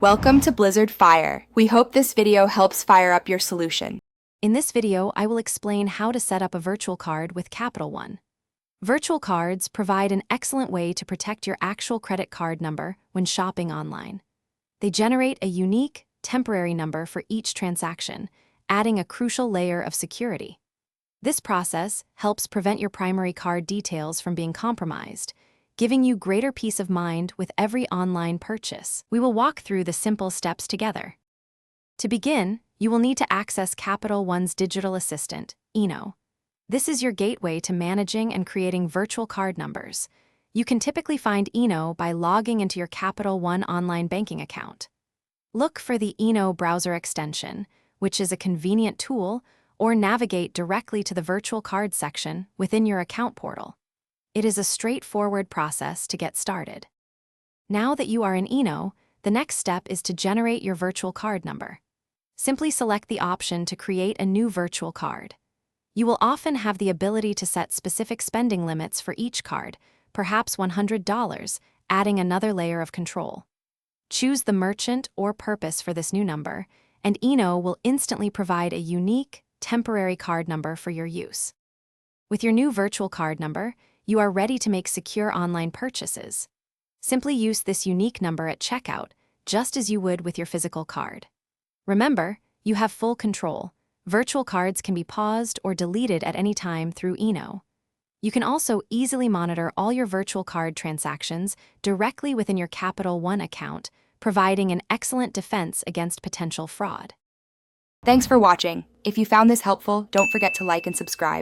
Welcome to Blizzard Fire. We hope this video helps fire up your solution. In this video, I will explain how to set up a virtual card with Capital One. Virtual cards provide an excellent way to protect your actual credit card number when shopping online. They generate a unique, temporary number for each transaction, adding a crucial layer of security. This process helps prevent your primary card details from being compromised, giving you greater peace of mind with every online purchase. We will walk through the simple steps together. To begin, you will need to access Capital One's digital assistant, Eno. This is your gateway to managing and creating virtual card numbers. You can typically find Eno by logging into your Capital One online banking account. Look for the Eno browser extension, which is a convenient tool, or navigate directly to the virtual card section within your account portal. It is a straightforward process to get started. Now that you are in Eno, the next step is to generate your virtual card number. Simply select the option to create a new virtual card. You will often have the ability to set specific spending limits for each card, perhaps $100, adding another layer of control. Choose the merchant or purpose for this new number, and Eno will instantly provide a unique, temporary card number for your use. With your new virtual card number, you are ready to make secure online purchases. Simply use this unique number at checkout, just as you would with your physical card. Remember, you have full control. Virtual cards can be paused or deleted at any time through Eno. You can also easily monitor all your virtual card transactions directly within your Capital One account, providing an excellent defense against potential fraud. Thanks for watching. If you found this helpful, don't forget to like and subscribe.